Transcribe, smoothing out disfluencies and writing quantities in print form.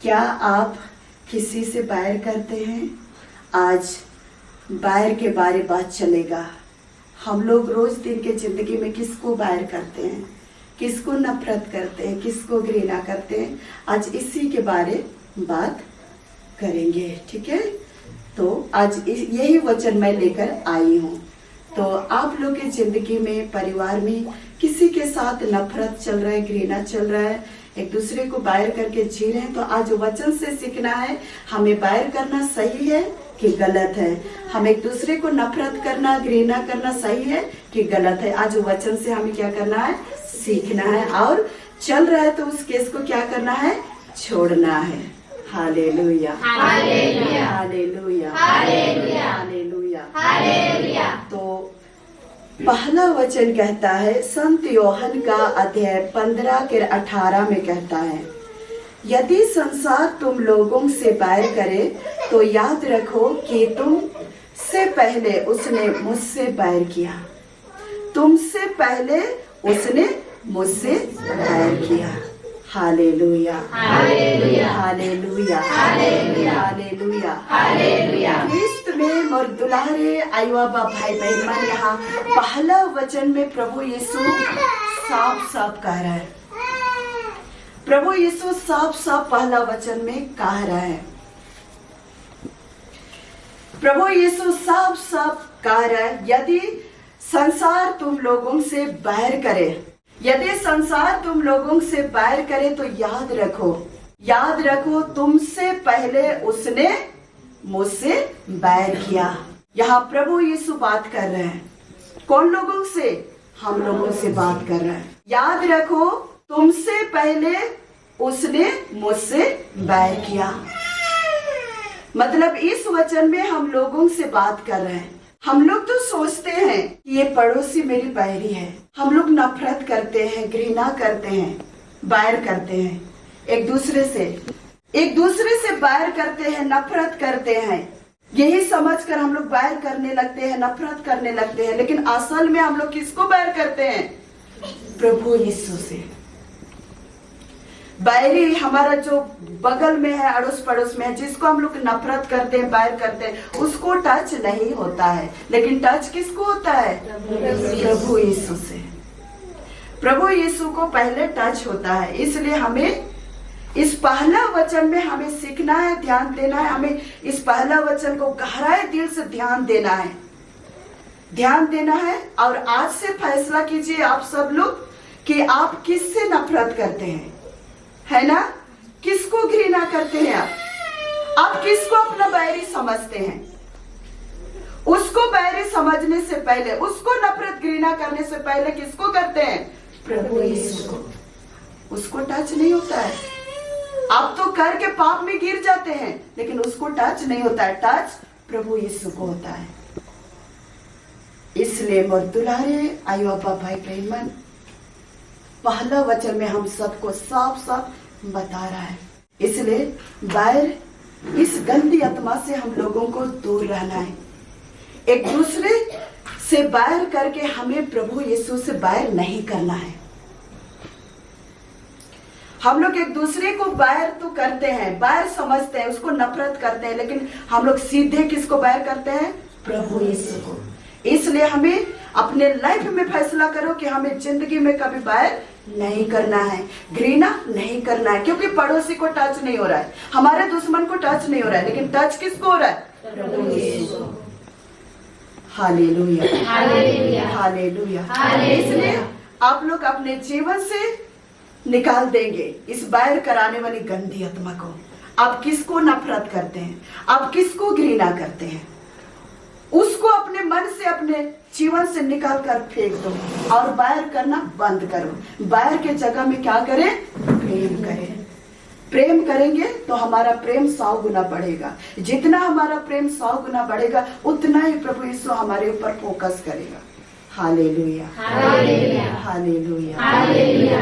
क्या आप किसी से बैर करते हैं? आज बैर के बारे बात चलेगा। हम लोग रोज दिन के जिंदगी में किसको बैर करते हैं, किसको नफरत करते हैं, किसको घृणा करते हैं। आज इसी के बारे बात करेंगे, ठीक है। तो आज यही वचन मैं लेकर आई हूँ। तो आप लोग की जिंदगी में, परिवार में किसी के साथ नफरत चल रहा है, घृणा चल रहा है, एक दूसरे को बैर करके जी रहे हैं, तो आज वचन से सीखना है हमें बैर करना सही है कि गलत है। हम एक दूसरे को नफरत करना, घृणा करना सही है कि गलत है। आज वचन से हमें क्या करना है, सीखना है। और चल रहा है तो उस केस को क्या करना है, छोड़ना है। हालेलुया, हालेलुया, हालेलुया, हालेलुया, हालेलुया, हालेलुया। तो पहला वचन कहता है, संत यूहन्ना का अध्याय 15 के 18 में कहता है, यदि संसार तुम लोगों से बैर करे तो याद रखो कि तुमसे पहले उसने मुझसे बैर किया। तुमसे पहले उसने मुझसे बैर किया। हालेलुया, हालेलुया, हालेलुया, हालेलुया, हालेलुया, हालेलुया। ख्रिस्त में और दुलारे आयुआबा भाई बहन, यहाँ पहला वचन में प्रभु यीशु साफ साफ कह रहा है। प्रभु यीशु साफ साफ पहला वचन में कह रहा है। प्रभु यीशु साफ साफ कह रहा है, यदि संसार तुम लोगों से बैर करे, यदि संसार तुम लोगों से बैर करे तो याद रखो, याद रखो तुमसे पहले उसने मुझसे बैर किया। यहाँ प्रभु यीशु बात कर रहे हैं। कौन लोगों से? हम लोगों से बात कर रहे हैं। याद रखो तुमसे पहले उसने मुझसे बैर किया। मतलब इस वचन में हम लोगों से बात कर रहे हैं। हम लोग तो सोचते हैं कि ये पड़ोसी मेरी बैरी है। हम लोग नफरत करते हैं, घृणा करते हैं, बैर करते हैं एक दूसरे से बैर करते हैं, नफरत करते हैं। यही समझकर हम लोग बैर करने लगते हैं, नफरत करने लगते हैं। लेकिन असल में हम लोग किसको बैर करते हैं? प्रभु यीशु से। बैरी हमारा जो बगल में है, अड़ोस पड़ोस में है, जिसको हम लोग नफरत करते हैं, बैर करते हैं, उसको टच नहीं होता है। लेकिन टच किसको होता है? प्रभु यीशु से। प्रभु यीशु को पहले टच होता है। इसलिए हमें इस पहला वचन में हमें सीखना है, ध्यान देना है। हमें इस पहला वचन को गहराई दिल से ध्यान देना है, ध्यान देना है। और आज से फैसला कीजिए आप सब लोग कि आप किससे नफरत करते हैं, है ना? किसको घृणा करते हैं आप किसको अपना बैरी समझते हैं? उसको बैरी समझने से पहले, उसको नफरत घृणा करने से पहले किसको करते हैं? प्रभु यीशु को। उसको टच नहीं होता है। आप तो करके पाप में गिर जाते हैं, लेकिन उसको टच नहीं होता है। टच प्रभु यीशु को होता है। इसलिए मोर दुलारे आयुआबा भाई बहन, पहला वचन में हम सबको साफ साफ बता रहा है। इसलिए बैर, इस गंदी आत्मा से हम लोगों को दूर रहना है। एक दूसरे से बैर करके हमें प्रभु यीशु से बैर नहीं करना है। हम लोग एक दूसरे को बैर तो करते हैं, बैर समझते हैं, उसको नफरत करते हैं, लेकिन हम लोग सीधे किसको बैर करते हैं? प्रभु यीशु को। इसलिए हमें अपने लाइफ में फैसला करो कि हमें जिंदगी में कभी बैर नहीं करना है, घृणा नहीं करना है। क्योंकि पड़ोसी को टच नहीं हो रहा है, हमारे दुश्मन को टच नहीं हो रहा है, लेकिन टच किसको हो रहा है? प्रभु यीशु। हालेलुया, हालेलुया, हालेलुया। इसलिए आप लोग अपने जीवन से निकाल देंगे इस बैर कराने वाली गंदी आत्मा को। आप किसको नफरत करते हैं, आप किसको घृणा करते हैं, उसको अपने मन से, अपने जीवन से निकाल कर फेंक दो और बैर करना बंद करो। बैर के जगह में क्या करें? प्रेम करें। प्रेम करेंगे तो हमारा प्रेम 100 गुना बढ़ेगा। जितना हमारा प्रेम 100 गुना बढ़ेगा, उतना ही प्रभु यीशु हमारे ऊपर फोकस करेगा। हालेलुया, हालेलुया, हालेलुया, हालेलुया।